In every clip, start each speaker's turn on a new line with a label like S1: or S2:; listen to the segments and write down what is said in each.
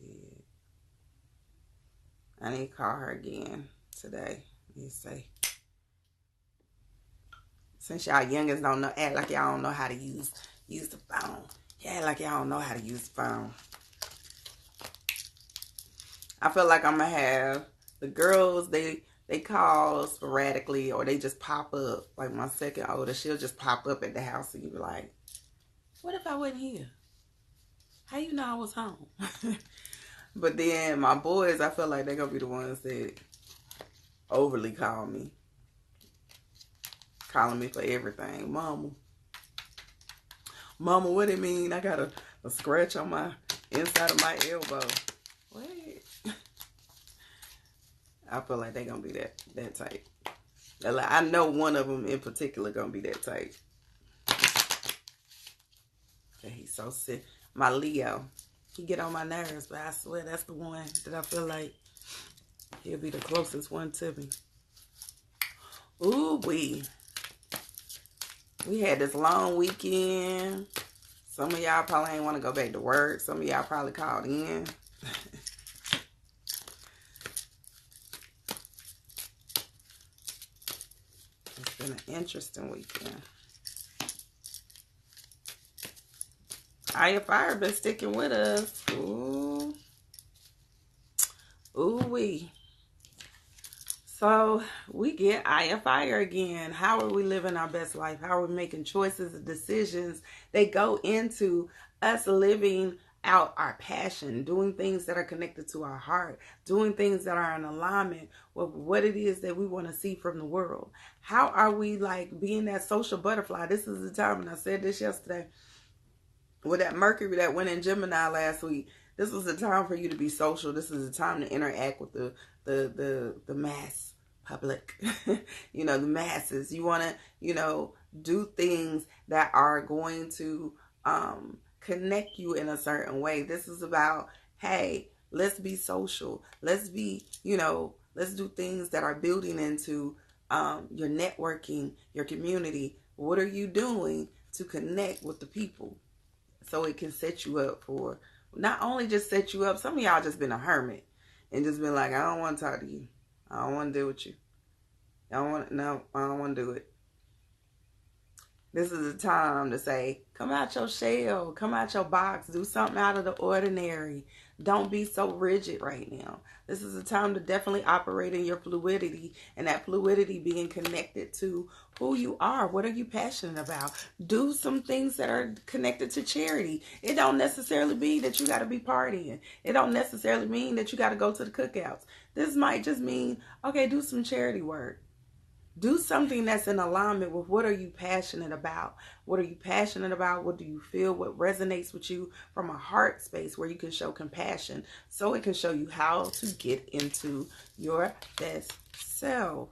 S1: did. I need to call her again today. Let me see. Since y'all youngins don't know, act like y'all don't know how to use the phone. Act like y'all don't know how to use the phone. I feel like I'm gonna have the girls, they call sporadically, or they just pop up. Like my second oldest, she'll just pop up at the house and you be like, what if I wasn't here? How you know I was home? But then my boys, I feel like they're gonna be the ones that overly call me. Calling me for everything. Mama, what do you mean? I got a scratch on my inside of my elbow. What? I feel like they're gonna be that type. I know one of them in particular gonna be that type. He's so sick. My Leo, he get on my nerves, but I swear that's the one that I feel like he'll be the closest one to me. Ooh, we had this long weekend. Some of y'all probably ain't want to go back to work. Some of y'all probably called in. It's been an interesting weekend. Eye of Fire been sticking with us. Ooh. Ooh-wee. So we get Eye of Fire again. How are we living our best life? How are we making choices and decisions that go into us living out our passion, doing things that are connected to our heart, doing things that are in alignment with what it is that we want to see from the world? How are we like being that social butterfly? This is the time, and I said this yesterday, with that Mercury that went in Gemini last week. This was the time for you to be social. This is the time to interact with the mass public. You know, the masses. You want to, you know, do things that are going to connect you in a certain way. This is about, hey, let's be social. Let's be, you know, let's do things that are building into your networking, your community. What are you doing to connect with the people? So it can set you up for, not only just set you up, some of y'all just been a hermit and just been like, I don't want to talk to you. I don't want to deal with you. I don't want to do it. This is a time to say, come out your shell, come out your box, do something out of the ordinary. Don't be so rigid right now. This is a time to definitely operate in your fluidity, and that fluidity being connected to who you are. What are you passionate about? Do some things that are connected to charity. It don't necessarily mean that you got to be partying. It don't necessarily mean that you got to go to the cookouts. This might just mean, okay, do some charity work. Do something that's in alignment with what are you passionate about? What are you passionate about? What do you feel? What resonates with you from a heart space where you can show compassion, so it can show you how to get into your best self.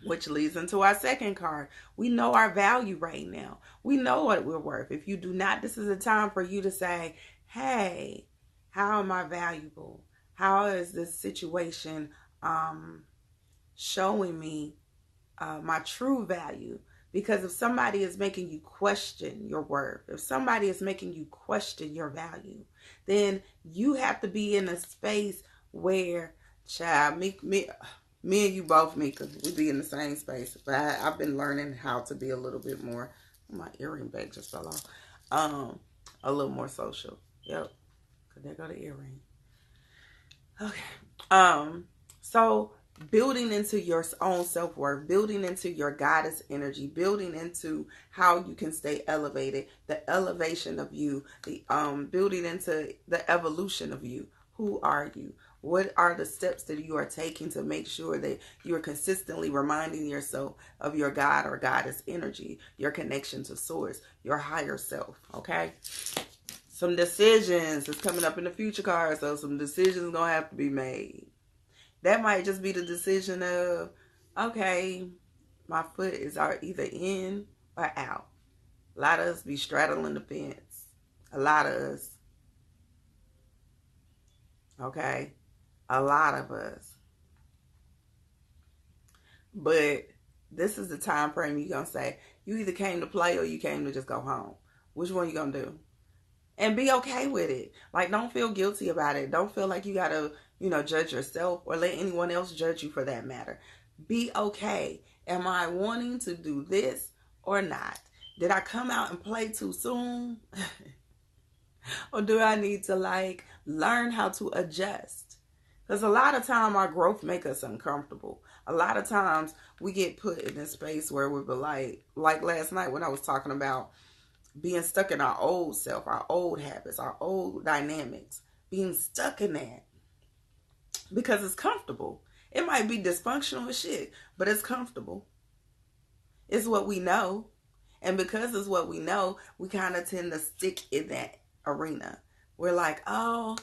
S1: Which leads into our second card. We know our value right now. We know what we're worth. If you do not, this is a time for you to say, hey, how am I valuable? How is this situation showing me my true value? Because if somebody is making you question your worth, if somebody is making you question your value, then you have to be in a space where, child, me and you both, Mika, we be in the same space. But I've been learning how to be a little bit more, my earring bag just fell off, a little more social. Yep, because there go the earring. Okay. So building into your own self-worth, building into your goddess energy, building into how you can stay elevated, the elevation of you, the building into the evolution of you. Who are you? What are the steps that you are taking to make sure that you are consistently reminding yourself of your God or goddess energy, your connection to source, your higher self, okay? Some decisions is coming up in the future card, so some decisions gonna have to be made. That might just be the decision of, okay, my foot is either in or out. A lot of us be straddling the fence. A lot of us. Okay? A lot of us. But this is the time frame you're going to say, you either came to play or you came to just go home. Which one you going to do? And be okay with it. Like, don't feel guilty about it. Don't feel like you gotta, judge yourself or let anyone else judge you for that matter. Be okay. Am I wanting to do this or not? Did I come out and play too soon? Or do I need to learn how to adjust? Because a lot of time our growth make us uncomfortable. A lot of times we get put in a space where we be like last night when I was talking about being stuck in our old self, our old habits, our old dynamics, being stuck in that because it's comfortable. It might be dysfunctional as shit, but it's comfortable. It's what we know. And because it's what we know, we kind of tend to stick in that arena. We're like, oh,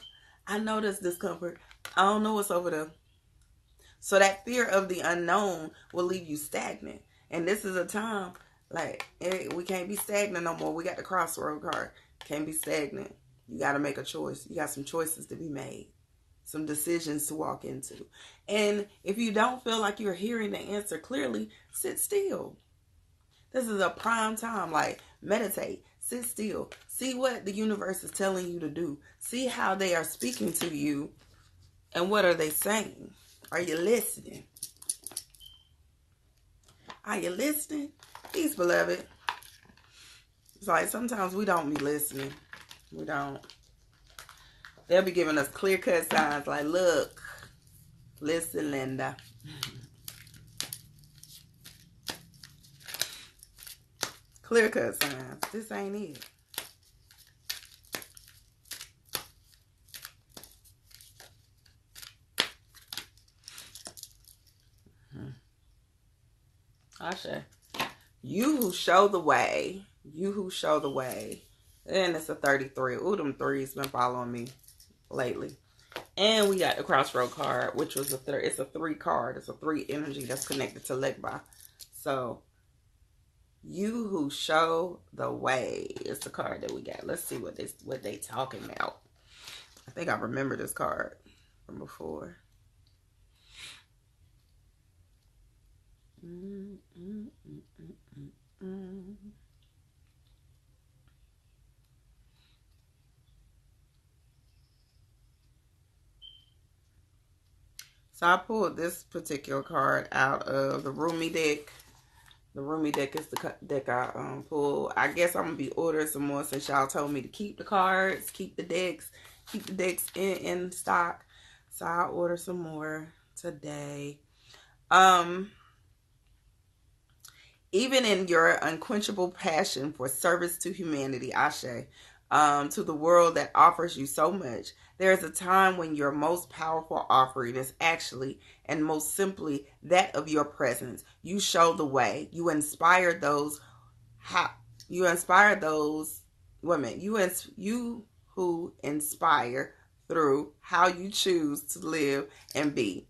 S1: I know this discomfort. I don't know what's over there. So that fear of the unknown will leave you stagnant. And this is a time we can't be stagnant no more. We got the crossroad card. Can't be stagnant. You got to make a choice. You got some choices to be made. Some decisions to walk into. And if you don't feel like you're hearing the answer clearly, sit still. This is a prime time. Meditate. Sit still. See what the universe is telling you to do. See how they are speaking to you. And what are they saying? Are you listening? Are you listening? Peace, beloved. It's like sometimes we don't be listening. We don't. They'll be giving us clear-cut signs like, look, listen, Linda. Clear-cut signs. This ain't it. Ashe. You who show the way. You who show the way. And it's a 33. Ooh, them threes been following me lately. And we got the crossroad card, which was it's a 3 card. It's a 3 energy that's connected to Legba. So, you who show the way is the card that we got. Let's see what they talking about. I think I remember this card from before. So I pulled this particular card out of the Rumi deck. The Rumi deck is the deck I pulled. I guess I'm going to be ordering some more since y'all told me to keep the cards, keep the decks in stock. So I'll order some more today. Even in your unquenchable passion for service to humanity, Ashe, to the world that offers you so much, there is a time when your most powerful offering is actually and most simply that of your presence. You show the way. You inspire those. You who inspire through how you choose to live and be.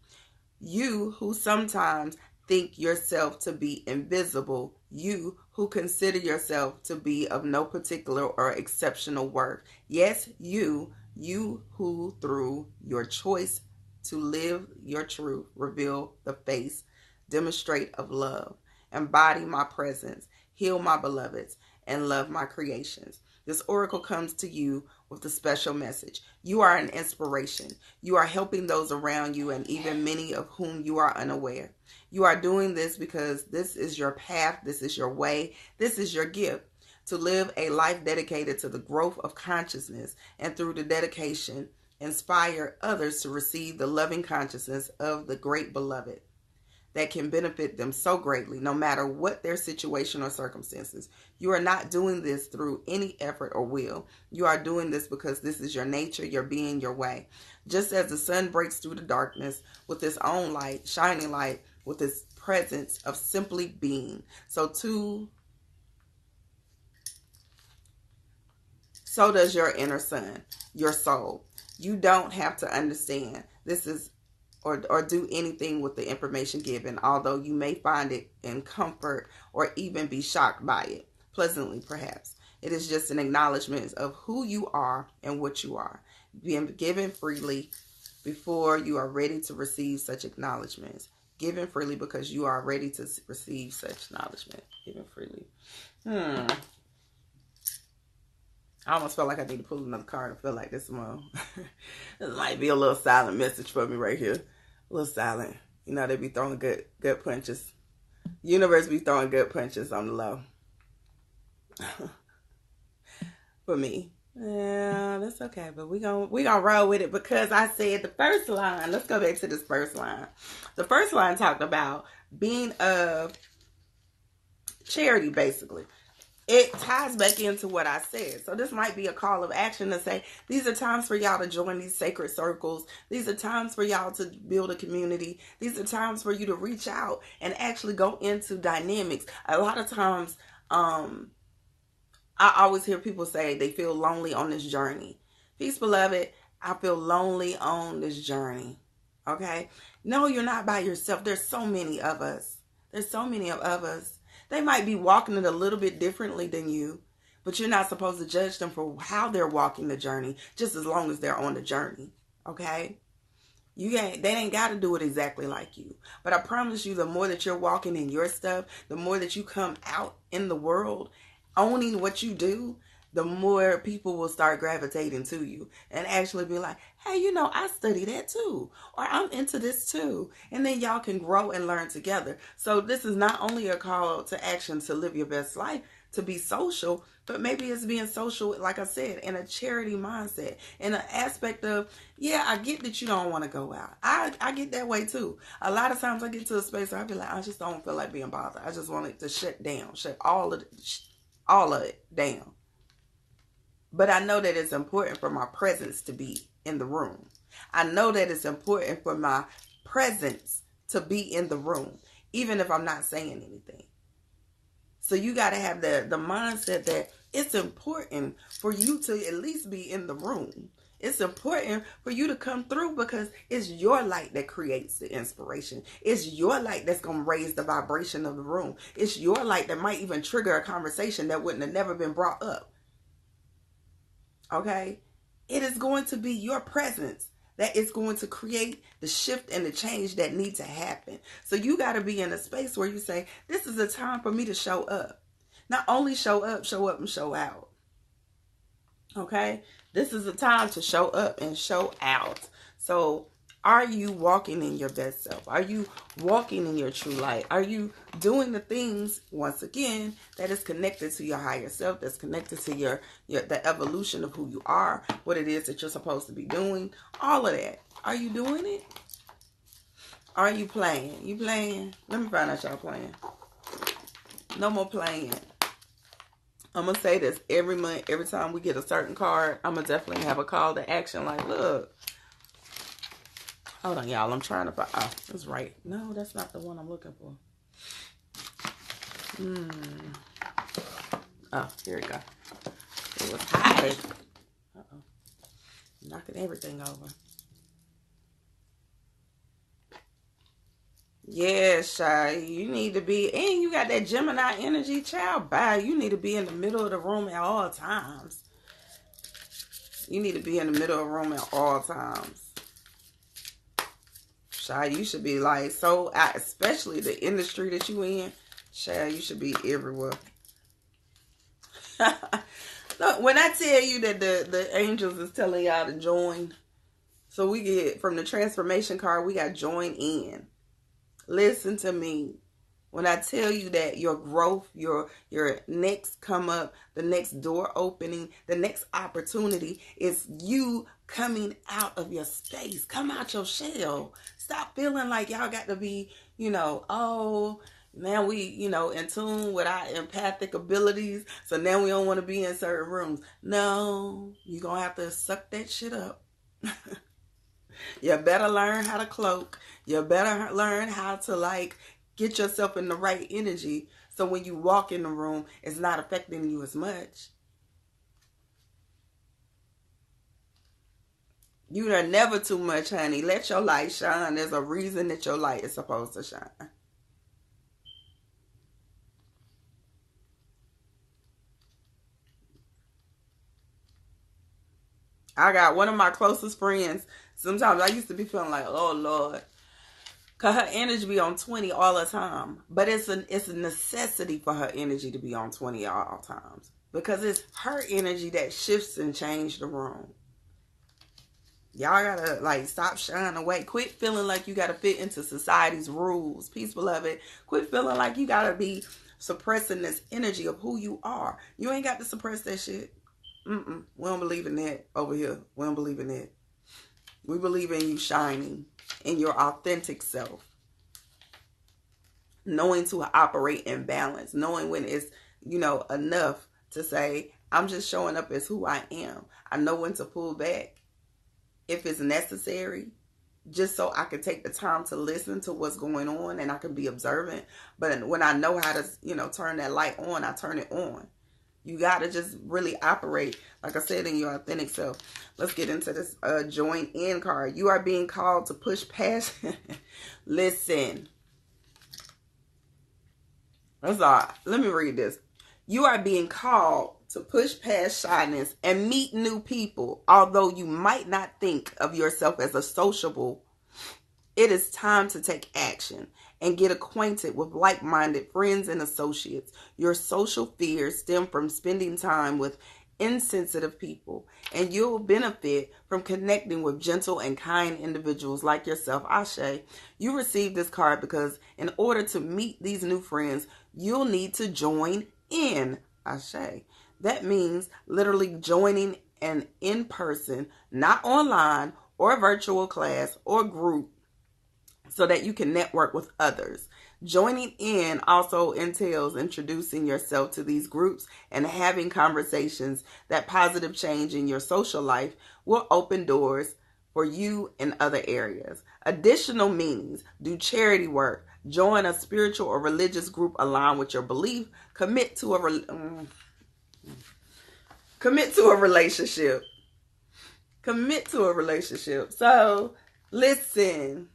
S1: You who sometimes think yourself to be invisible. You who consider yourself to be of no particular or exceptional worth. Yes, you who through your choice to live your truth, reveal the face, demonstrate of love, embody my presence, heal my beloveds, and love my creations. This oracle comes to you with a special message. You are an inspiration. You are helping those around you and even many of whom you are unaware. You are doing this because this is your path. This is your way. This is your gift. To live a life dedicated to the growth of consciousness and through the dedication, inspire others to receive the loving consciousness of the great beloved that can benefit them so greatly, no matter what their situation or circumstances. You are not doing this through any effort or will. You are doing this because this is your nature, your being, your way. Just as the sun breaks through the darkness with its own light, shining light, with its presence of simply being, so does your inner sun, your soul. You don't have to understand this is or do anything with the information given, although you may find it in comfort or even be shocked by it, pleasantly perhaps. It is just an acknowledgement of who you are and what you are, being given freely before you are ready to receive such acknowledgments. Given freely because you are ready to receive such acknowledgement. Given freely. I almost felt like I need to pull another card and feel like this more. This might be a little silent message for me right here. A little silent. You know, they be throwing good punches. Universe be throwing good punches on the low. For me. Yeah, that's okay. But we gonna roll with it because I said the first line. Let's go back to this first line. The first line talked about being of charity, basically. It ties back into what I said. So this might be a call of action to say, these are times for y'all to join these sacred circles. These are times for y'all to build a community. These are times for you to reach out and actually go into dynamics. A lot of times, I always hear people say they feel lonely on this journey. Peace, beloved. I feel lonely on this journey. Okay? No, you're not by yourself. There's so many of us. There's so many of us. They might be walking it a little bit differently than you, but you're not supposed to judge them for how they're walking the journey, just as long as they're on the journey, okay? They ain't got to do it exactly like you. But I promise you, the more that you're walking in your stuff, the more that you come out in the world, owning what you do, the more people will start gravitating to you and actually be like, hey, you know, I study that too, or I'm into this too. And then y'all can grow and learn together. So this is not only a call to action to live your best life, to be social, but maybe it's being social, like I said, in a charity mindset, in an aspect of, yeah, I get that you don't want to go out. I get that way too. A lot of times I get to a space where I be like, I just don't feel like being bothered. I just want it to shut down, shut all of it down. But I know that it's important for my presence to be in the room. I know that it's important for my presence to be in the room, even if I'm not saying anything. So you got to have the mindset that it's important for you to at least be in the room. It's important for you to come through because it's your light that creates the inspiration. It's your light that's going to raise the vibration of the room. It's your light that might even trigger a conversation that wouldn't have never been brought up. Okay? It is going to be your presence that is going to create the shift and the change that need to happen. So you got to be in a space where you say, this is a time for me to show up. Not only show up and show out. Okay? This is a time to show up and show out. So are you walking in your best self? Are you walking in your true light? Are you doing the things, once again, that is connected to your higher self, that's connected to the evolution of who you are, what it is that you're supposed to be doing, all of that. Are you doing it? Are you playing? You playing? Let me find out y'all playing. No more playing. I'm going to say this every month, every time we get a certain card, I'm going to definitely have a call to action like, look. Hold on, y'all. I'm trying to find. Oh, that's right. No, that's not the one I'm looking for. Oh, here we go. It was high. Uh-oh. Knocking everything over. Yeah, Shy. You need to be, and you got that Gemini energy, child. Bye. You need to be in the middle of the room at all times. You need to be in the middle of the room at all times. Shy, you should be like, so, especially the industry that you in, Shy, you should be everywhere. Look, when I tell you that the angels is telling y'all to join, so we get, from the transformation card, we got join in. Listen to me. When I tell you that your growth, your next come up, the next door opening, the next opportunity is you coming out of your space. Come out your shell. Stop feeling like y'all got to be, oh, now we, in tune with our empathic abilities. So now we don't want to be in certain rooms. No, you're going to have to suck that shit up. You better learn how to cloak. You better learn how to get yourself in the right energy so when you walk in the room, it's not affecting you as much. You are never too much, honey. Let your light shine. There's a reason that your light is supposed to shine. I got one of my closest friends. Sometimes I used to be feeling like, oh, Lord. Because her energy be on 20 all the time. But it's a necessity for her energy to be on 20 all times. because it's her energy that shifts and changes the room. Y'all gotta like stop shying away. Quit feeling like you gotta fit into society's rules. Peace, beloved. Quit feeling like you gotta be suppressing this energy of who you are. You ain't got to suppress that shit. We don't believe in that over here. We don't believe in that. We believe in you shining in your authentic self. Knowing to operate in balance. Knowing when it's, enough to say, I'm just showing up as who I am. I know when to pull back if it's necessary, just so I can take the time to listen to what's going on and I can be observant. But when I know how to, turn that light on, I turn it on. You got to just really operate, like I said, in your authentic self. Let's get into this join in card. You are being called to push past. Listen. That's all. Let me read this. You are being called to push past shyness and meet new people. Although you might not think of yourself as a sociable, it is time to take action and get acquainted with like-minded friends and associates. Your social fears stem from spending time with insensitive people, and you'll benefit from connecting with gentle and kind individuals like yourself. Ashe, you received this card because in order to meet these new friends, you'll need to join in. Ashe. That means literally joining an in-person, not online or virtual class or group, so that you can network with others. Joining in also entails introducing yourself to these groups and having conversations. That positive change in your social life will open doors for you in other areas. Additional meanings: do charity work, join a spiritual or religious group aligned with your belief, commit to a relationship. Commit to a relationship. So, listen.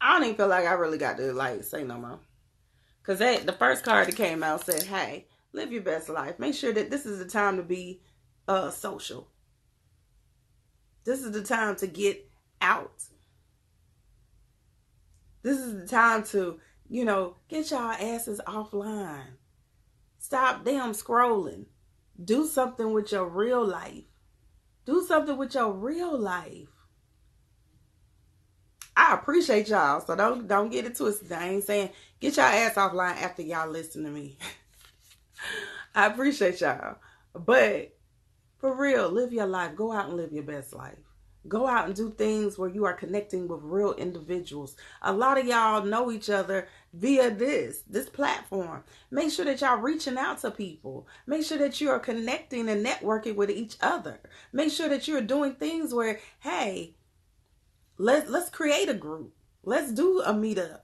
S1: I don't even feel like I really got to say no more. Because the first card that came out said, hey, live your best life. Make sure that this is the time to be social. This is the time to get out. This is the time to, get y'all asses offline. Stop damn scrolling. Do something with your real life. Do something with your real life. I appreciate y'all, so don't get it twisted. I ain't saying get y'all ass offline after y'all listen to me. I appreciate y'all, but for real, live your life. Go out and live your best life. Go out and do things where you are connecting with real individuals. A lot of y'all know each other via this platform. Make sure that y'all reaching out to people. Make sure that you are connecting and networking with each other. Make sure that you're doing things where, hey, let's create a group. Let's do a meetup.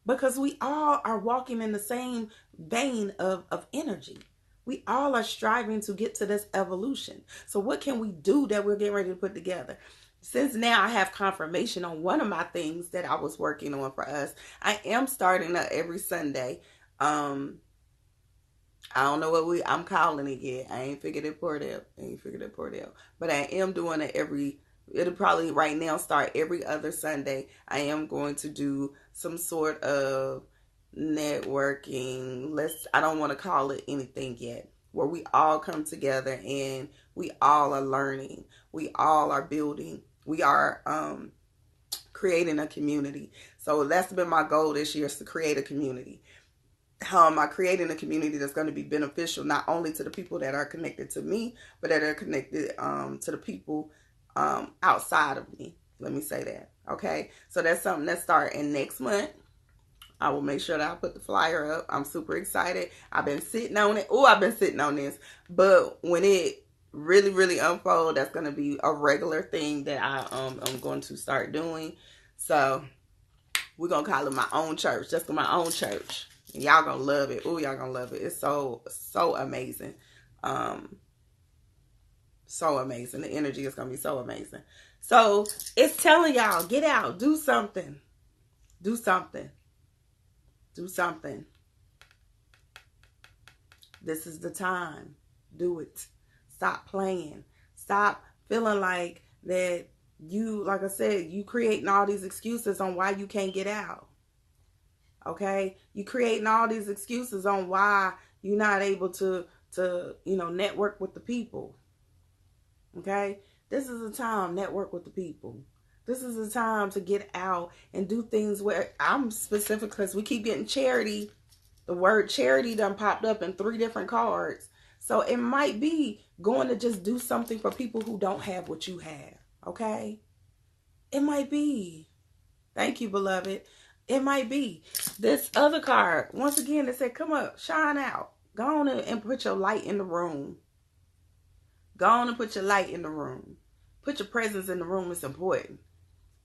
S1: Because we all are walking in the same vein of energy. We all are striving to get to this evolution. So what can we do that we're getting ready to put together? Since now I have confirmation on one of my things that I was working on for us, I am starting every Sunday. I don't know what I'm calling it yet. I ain't figured it out. But I am doing it it'll probably right now start every other Sunday. I am going to do some sort of networking. I don't want to call it anything yet. Where we all come together and we all are learning. We all are building. We are creating a community. So that's been my goal this year, is to create a community. How am I creating a community that's going to be beneficial not only to the people that are connected to me, but that are connected to the people outside of me. Let me say that. Okay. So that's something that's starting next month. I will make sure that I put the flyer up. I'm super excited. I've been sitting on it. I've been sitting on this. But when it really, really unfold, that's going to be a regular thing that I'm going to start doing. So we're going to call it my own church. Just my own church. Y'all going to love it. Y'all going to love it. It's so amazing. So amazing. The energy is going to be so amazing. So it's telling y'all, get out, do something. Do something. Do something. This is the time. Do it. Stop playing. Stop feeling like that You, like I said, you creating all these excuses on why you can't get out. Okay? You creating all these excuses on why you're not able to network with the people. Okay? This is a time, network with the people. This is a time to get out and do things where I'm specific because we keep getting charity. The word charity done popped up in 3 different cards. So it might be going to just do something for people who don't have what you have. Okay? It might be. Thank you, beloved. It might be. This other card, once again, it said, come up, shine out. Go on and put your light in the room. Go on and put your light in the room. Put your presence in the room. It's important.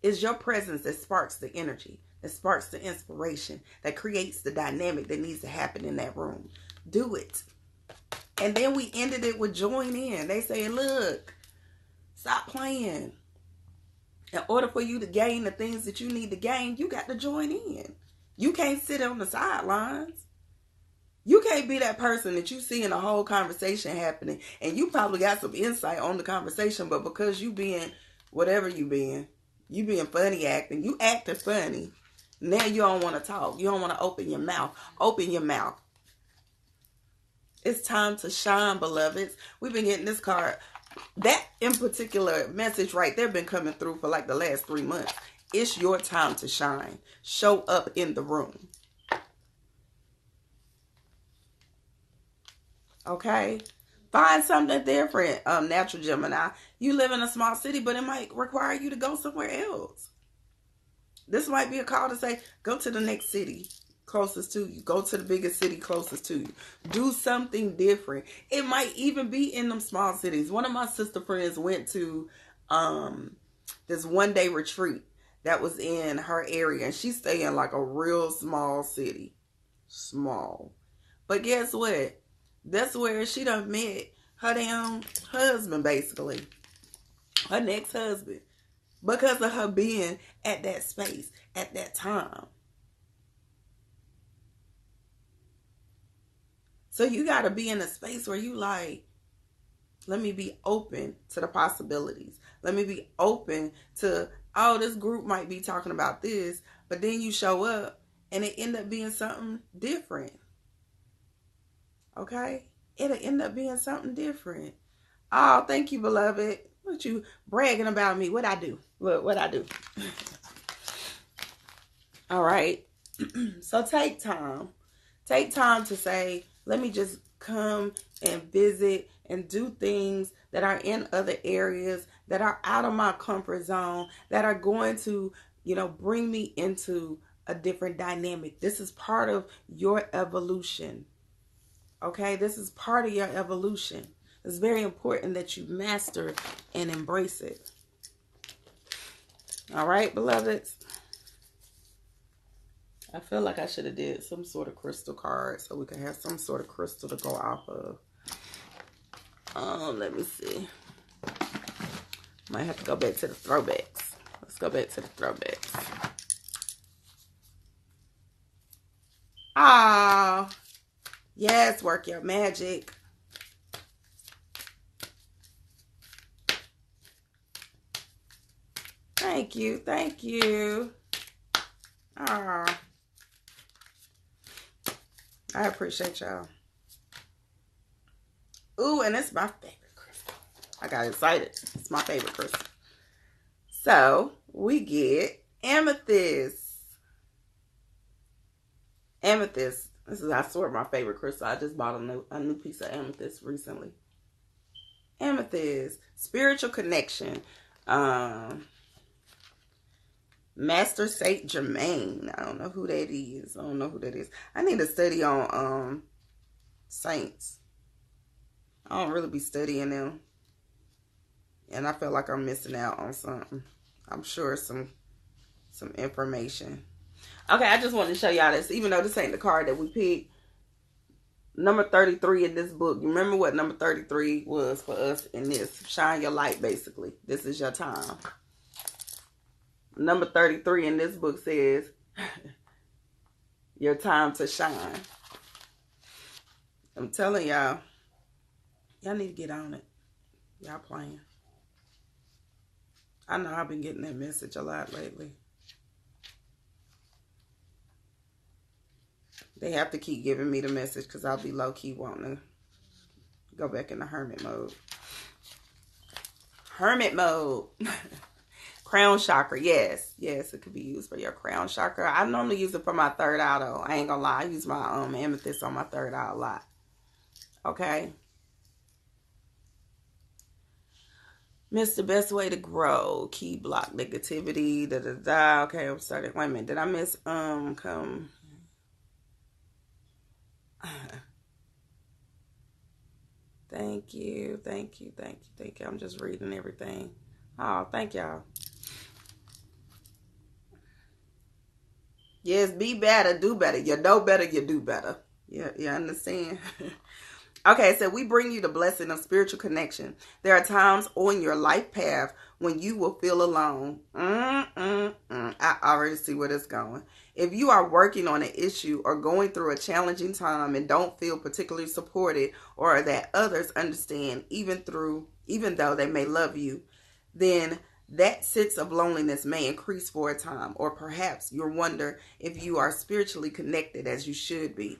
S1: It's your presence that sparks the energy, that sparks the inspiration, that creates the dynamic that needs to happen in that room. Do it. And then we ended it with join in. They say, look, stop playing. In order for you to gain the things that you need to gain, you got to join in. You can't sit on the sidelines. You can't be that person that you see in a whole conversation happening, and you probably got some insight on the conversation, but because you being whatever you being funny acting, you acting funny. Now you don't want to talk. You don't want to open your mouth. Open your mouth. It's time to shine, beloveds. We've been getting this card. That in particular message right there been coming through for like the last 3 months. It's your time to shine. Show up in the room. Okay? Find something different, Natural Gemini. You live in a small city, but it might require you to go somewhere else. This might be a call to say, go to the next city closest to you. Go to the biggest city closest to you. Do something different. It might even be in them small cities. One of my sister friends went to this one-day retreat that was in her area. And she stayed in like a real small city. Small. But guess what? That's where she done met her damn husband, basically. Her next husband. Because of her being at that space, at that time. So you got to be in a space where you like, let me be open to the possibilities. Let me be open to, oh, this group might be talking about this, but then you show up and it end up being something different. Okay? It'll end up being something different. Oh, thank you, beloved. What you bragging about me? What I do? What I do? All right. So take time. Take time to say, let me just come and visit and do things that are in other areas, that are out of my comfort zone, that are going to, bring me into a different dynamic. This is part of your evolution. Okay? This is part of your evolution. It's very important that you master and embrace it. All right, beloveds? I feel like I should have did some sort of crystal card so we can have some sort of crystal to go off of. Let me see. Might have to go back to the throwbacks. Let's go back to the throwbacks. Ah, yes, work your magic. Thank you, thank you. Ah, I appreciate y'all. Ooh, and it's my favorite crystal. I got excited. It's my favorite crystal. So, we get amethyst. Amethyst. This is, I swear, my favorite crystal. I just bought a new piece of amethyst recently. Amethyst. Spiritual connection. Master Saint Germain. I don't know who that is. I need to study on saints. I don't really be studying them. And I feel like I'm missing out on something. I'm sure some information. Okay, I just wanted to show y'all this. Even though this ain't the card that we picked. Number 33 in this book. You remember what number 33 was for us in this? Shine your light, basically. This is your time. Number 33 in this book says, your time to shine. I'm telling y'all, y'all need to get on it. Y'all playing. I know I've been getting that message a lot lately. They have to keep giving me the message because I'll be low-key wanting to go back into hermit mode. Hermit mode. Crown chakra, yes. Yes, it could be used for your crown chakra. I normally use it for my third eye, though. I ain't gonna lie. I use my amethyst on my third eye a lot. Okay. Miss the best way to grow. Key block negativity. Da da da. Okay, I'm starting. Wait a minute. Did I miss come? Thank you. Thank you. Thank you. Thank you. I'm just reading everything. Oh, thank y'all. Yes, be better, do better. You know better, you do better. Yeah, you understand? Okay, so we bring you the blessing of spiritual connection. There are times on your life path when you will feel alone. I already see where it's going. If you are working on an issue or going through a challenging time and don't feel particularly supported, or that others understand even though they may love you, then that sense of loneliness may increase for a time, or perhaps you'll wonder if you are spiritually connected as you should be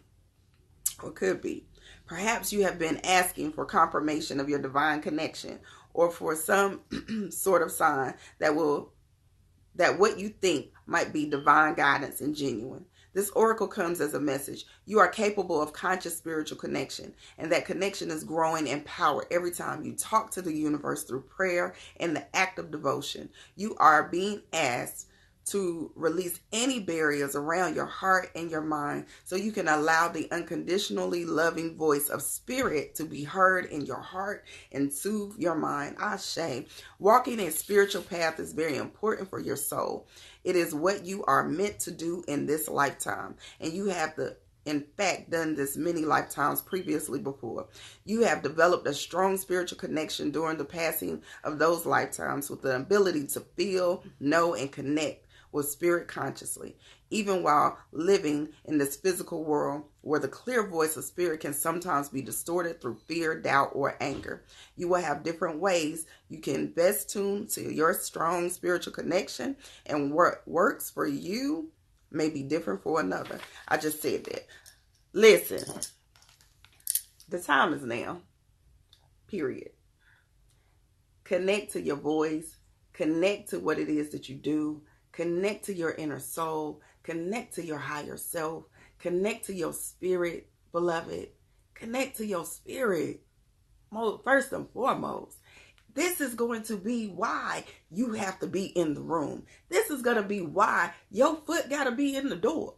S1: or could be. Perhaps you have been asking for confirmation of your divine connection, or for some sort of sign that what you think might be divine guidance and genuine. This oracle comes as a message. You are capable of conscious spiritual connection, and that connection is growing in power every time you talk to the universe through prayer and the act of devotion. You are being asked to release any barriers around your heart and your mind so you can allow the unconditionally loving voice of spirit to be heard in your heart and soothe your mind. Ashe. Walking a spiritual path is very important for your soul. It is what you are meant to do in this lifetime, and you have in fact done this many lifetimes previously before. You have developed a strong spiritual connection during the passing of those lifetimes with the ability to feel, know, and connect with spirit consciously, even while living in this physical world where the clear voice of spirit can sometimes be distorted through fear, doubt, or anger. You will have different ways you can best tune to your strong spiritual connection, and what works for you may be different for another. I just said that. Listen, the time is now. Period. Connect to your voice. Connect to what it is that you do. Connect to your inner soul. Connect to your higher self. Connect to your spirit, beloved. Connect to your spirit. First and foremost, this is going to be why you have to be in the room. This is going to be why your foot got to be in the door.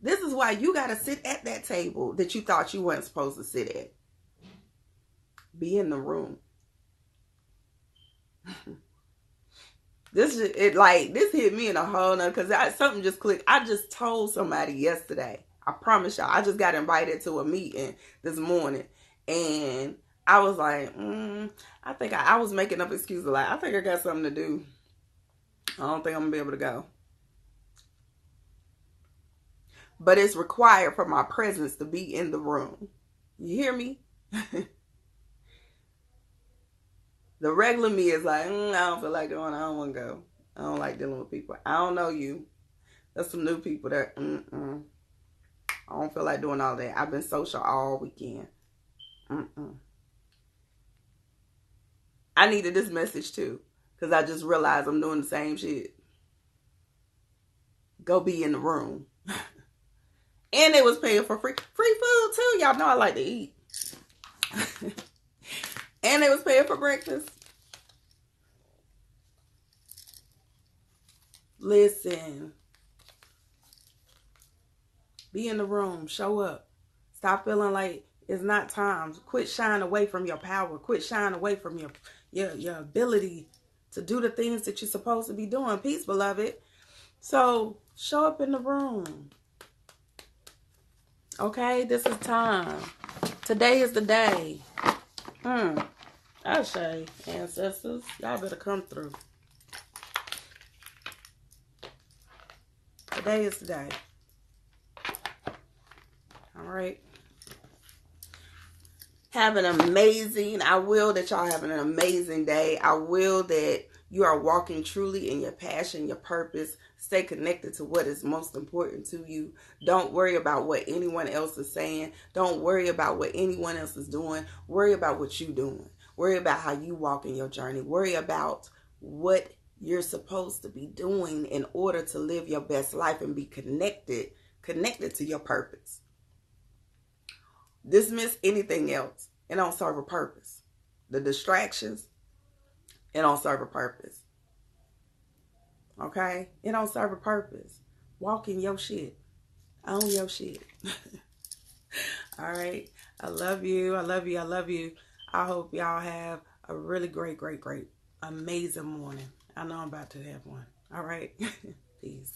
S1: This is why you got to sit at that table that you thought you weren't supposed to sit at. Be in the room. This hit me in a whole nother, because something just clicked. I just told somebody yesterday. I promise y'all. I just got invited to a meeting this morning, and I was like, I think I was making up excuses like, I think I got something to do. I don't think I'm gonna be able to go. But it's required for my presence to be in the room. You hear me? The regular me is like, I don't feel like going. I don't want to go. I don't like dealing with people. I don't know you. There's some new people that, I don't feel like doing all that. I've been social all weekend. I needed this message too, because I just realized I'm doing the same shit. Go be in the room. And they was paying for free food too. Y'all know I like to eat. And they was paying for breakfast. Listen. Be in the room. Show up. Stop feeling like it's not time. Quit shying away from your power. Quit shying away from your ability to do the things that you're supposed to be doing. Peace, beloved. So show up in the room. Okay, this is time. Today is the day. I say, ancestors, y'all better come through. Today is the day. All right. I will that y'all having an amazing day. I will that You are walking truly in your passion, your purpose. Stay connected to what is most important to you. Don't worry about what anyone else is saying. Don't worry about what anyone else is doing. Worry about what you're doing. Worry about how you walk in your journey. Worry about what you're supposed to be doing in order to live your best life and be connected to your purpose. Dismiss anything else. It don't serve a purpose. The distractions, it don't serve a purpose. Okay? It don't serve a purpose. Walk in your shit. Own your shit. All right? I love you. I love you. I love you. I hope y'all have a really great, amazing morning. I know I'm about to have one. All right? Peace.